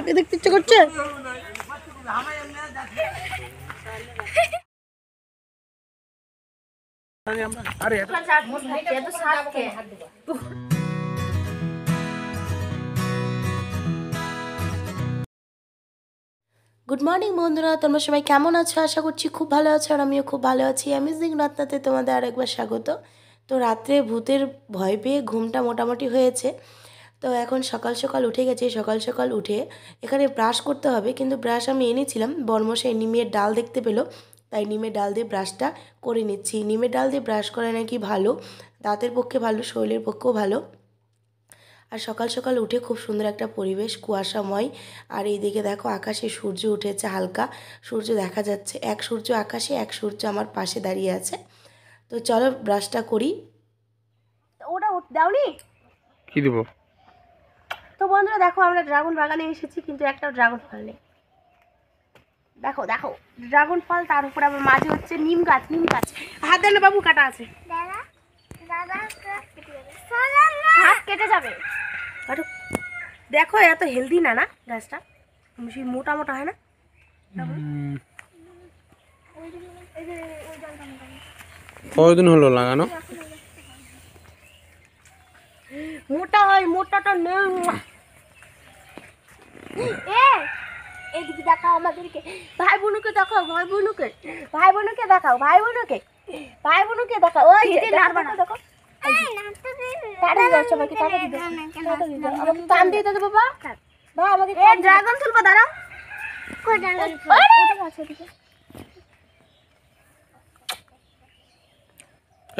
কাকে দেখতে ইচ্ছে করছে? গুড মর্নিং বন্ধুরা, তোমরা সবাই কেমন আছো? আশা করছি খুব ভালো আছো, আর আমিও খুব ভালো আছি। অ্যামেজিং রাতনাতে তোমাদের আরেকবার স্বাগত। তো রাত্রে ভূতের ভয় পেয়ে ঘুমটা মোটামুটি হয়েছে। তো এখন সকাল সকাল উঠে গেছি। সকাল সকাল উঠে এখানে ব্রাশ করতে হবে, কিন্তু ব্রাশ আমি এনেছিলাম, বর্মশাই নিমের ডাল দেখতে পেলো, তাই নিমের ডাল দিয়ে ব্রাশটা করে নিচ্ছি। নিমের ডাল দিয়ে ব্রাশ করা নাকি ভালো, দাঁতের পক্ষে ভালো, শরীরের পক্ষেও ভালো। আর সকাল সকাল উঠে খুব সুন্দর একটা পরিবেশ, কুয়াশাময়। আর এইদিকে দেখো আকাশে সূর্য উঠেছে, হালকা সূর্য দেখা যাচ্ছে। এক সূর্য আকাশে, এক সূর্য আমার পাশে দাঁড়িয়ে আছে। তো চলো ব্রাশটা করি। ওটা দাওনি কি দেবো? তো বন্ধুরা দেখো, আমরা ড্রাগন বাগানে এসেছি, কিন্তু একটা ড্রাগন ফল নেই। দেখো দেখো ড্রাগন ফল, তার উপরে আবার মাঝে হচ্ছে নিম গাছ। নিম গাছ হাত দেন বাবু, কাটা আছে, হাত কেটে যাবে। দেখো এত হেলদি না না গাছটা, সেই মোটা মোটা হয় না? কতদিন হলো লাগানো? মোটা হয়, মোটাটা নেই। এইদিকে দেখাও আমাদেরকে, ভাই বোনকে দেখাও, ভাই বোনকে, ভাই বোনকে দেখাও, ভাই বোনকে, ভাই বোনকে দেখাও। ওই যে দেখো দেখো, কান দিয়ে দেবো বাবা। ভাই আমাকে ড্রাগন তুলবো, দাঁড়াও।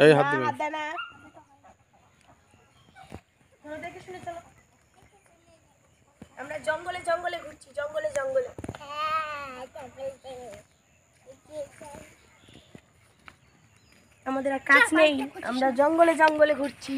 এই হাত দিবে। হাত দে না, দেখে শুনে চলো। আমরা জঙ্গলে জঙ্গলে ঘুরছি, জঙ্গলে জঙ্গলে। আমাদের আর কাজ নেই, আমরা জঙ্গলে জঙ্গলে ঘুরছি।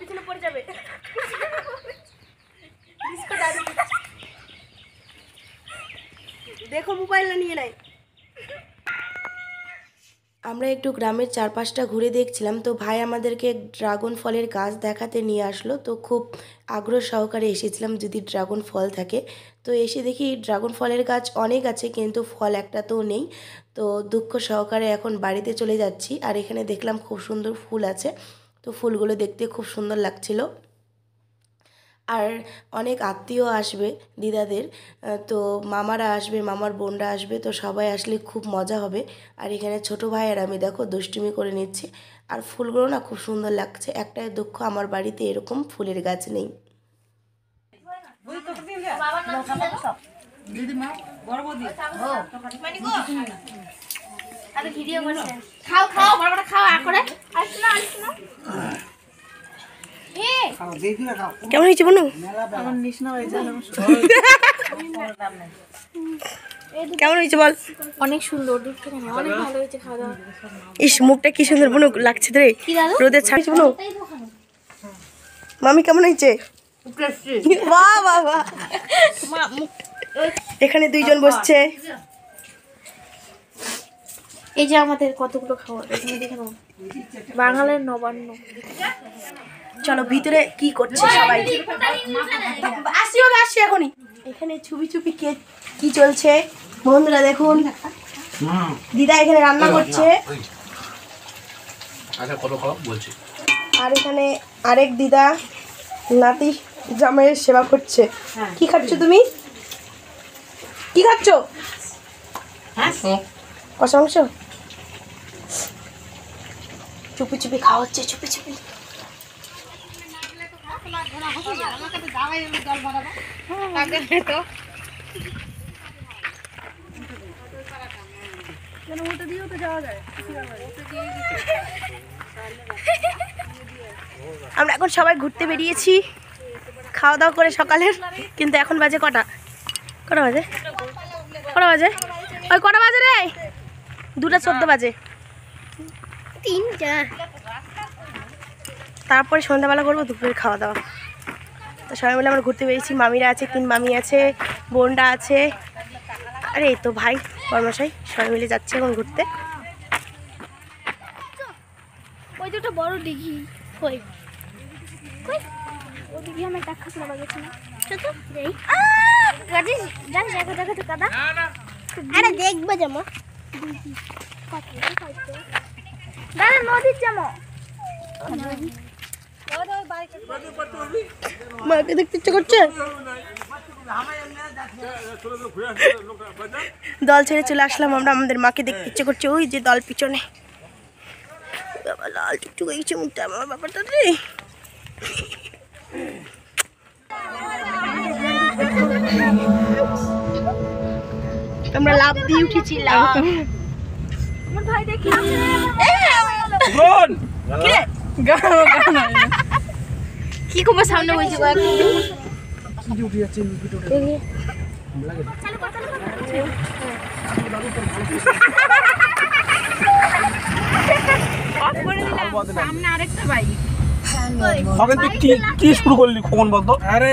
পিছনে পড়ে যাবে। দেখো মোবাইলটা নিয়ে নাই। আমরা একটু গ্রামের চারপাশটা ঘুরে দেখছিলাম, তো ভাই আমাদেরকে ড্রাগন ফলের গাছ দেখাতে নিয়ে আসলো। তো খুব আগ্রহ সহকারে এসেছিলাম যদি ড্রাগন ফল থাকে। তো এসে দেখি ড্রাগন ফলের গাছ অনেক আছে, কিন্তু ফল একটাতেও নেই। তো দুঃখ সহকারে এখন বাড়িতে চলে যাচ্ছি। আর এখানে দেখলাম খুব সুন্দর ফুল আছে, তো ফুলগুলো দেখতে খুব সুন্দর লাগছিল। আর অনেক আত্মীয় আসবে দিদাদের, তো মামারা আসবে, মামার বোনরা আসবে, তো সবাই আসলে খুব মজা হবে। আর এখানে ছোট ভাই আর আমি দেখো দুষ্টুমি করে নিচ্ছি। আর ফুলগুলো না খুব সুন্দর লাগছে। একটাই দুঃখ, আমার বাড়িতে এরকম ফুলের গাছ নেই। কেমন হয়েছে বনু? কেমন হয়েছে বল? অনেক সুন্দর, অনেক ভালো হয়েছে খাওয়া দাওয়া। ইস, মুখটা কি সুন্দর বনু লাগছে রে, রোদের ছাড়ছে বনু। মামি কেমন হয়েছে? বাহ বাহ বাহ। এখানে দুইজন বসছে। এই যে আমাদের কতগুলো খাবার, এখানে দেখে নাও, বাঙালির নবান্ন। চলো ভিতরে কি করছে সবাই, আসি হবে, আসি এখনই। এখানে চুপি চুপি কি চলছে বন্ধুরা দেখুন। দিদা এখানে রান্না করছে, আর এখানে আরেক দিদা নাতি জামাইয়ের সেবা করছে। কি খাচ্ছ তুমি? কি খাচ্ছ? কষা মাংস। চুপি চুপি খাওয়া হচ্ছে, চুপি চুপি। আমরা এখন সবাই ঘুরতে বেরিয়েছি খাওয়া দাওয়া করে সকালের, কিন্তু এখন বাজে কটা? কটা বাজে? কটা বাজে? ওই কটা বাজে রে? 2:14 বাজে। 3টা। তারপরে সন্ধ্যাবেলা করবো দুপুরের খাওয়া দাওয়া। তো সবাই মিলে আমরা ঘুরতে বেরিয়েছি, মামিরা আছে, 3 মামি আছে, বোনরা আছে, আরে এই তো ভাই কর্মশাই, সবাই মিলে যাচ্ছে এখন ঘুরতে। ওই দুটো বড় দিঘি কই কই ওই দিঘি আমার দেখা শোনা গেছে না তো এই গাড়ি জানি দেখো দেখো তো কাদা আরে দেখবে জামা দাদা নদীর জামা মাকে দেখতে ইচ্ছে করছে, দল ছেড়ে চলে আসলাম আমরা, আমাদের মাকে দেখতে ইচ্ছে করছে, ওই যে দল পিছনে। বাবা লাল টুকটুক হয়ে গেছে মুখটা আমার ব্যাপারটা রে। আমরা লাভ দিয়ে উঠেছি, লাভ। আমার ভাই দেখি কি করবো সামনে বলছি সামনে আরেকটা বাইক কি শুরু করলি খোকন বলতো? আরে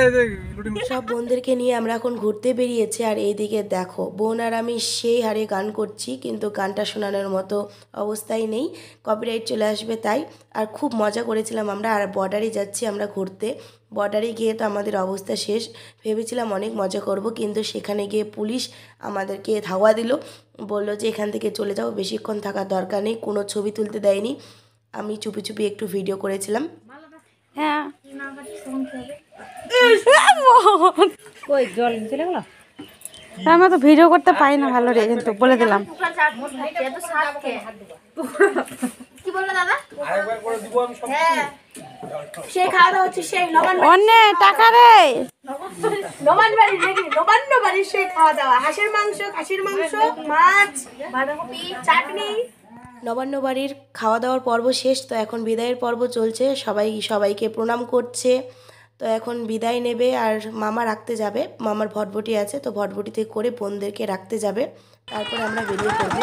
সব বোনদেরকে নিয়ে আমরা এখন ঘুরতে বেরিয়েছি, আর এইদিকে দেখো বোন আর আমি সেই হারে গান করছি, কিন্তু গানটা শোনানোর মতো অবস্থায় নেই, কপিরাইট চলে আসবে তাই। আর খুব মজা করেছিলাম আমরা। আর বর্ডারে যাচ্ছি আমরা ঘুরতে, বর্ডারে গিয়ে তো আমাদের অবস্থা শেষ। ভেবেছিলাম অনেক মজা করব, কিন্তু সেখানে গিয়ে পুলিশ আমাদেরকে ধাওয়া দিল, বলল যে এখান থেকে চলে যাও, বেশিক্ষণ থাকার দরকার নেই। কোনো ছবি তুলতে দেয়নি, আমি চুপি চুপি একটু ভিডিও করেছিলাম। হ্যাঁ আমরা তো ভিডিও করতে পারি না ভালো রে, কিন্তু বলে দিলাম। কি বললো দাদা সেই খাওয়া দাওয়া হচ্ছে সেই অন্য টাকা রে নবান্ন বাড়ির সেই খাওয়া দাওয়া, হাঁসের মাংস, খাসির মাংস, মাছ, বাঁধাকপি, চাটনি। নবান্ন বাড়ির খাওয়া দাওয়ার পর্ব শেষ, তো এখন বিদায়ের পর্ব চলছে, সবাই সবাইকে প্রণাম করছে। তো এখন বিদায় নেবে, আর মামা রাখতে যাবে, মামার ভটভটি আছে, তো ভটভটিতে করে বোনদেরকে রাখতে যাবে, তারপরে আমরা বেরিয়ে পড়বো।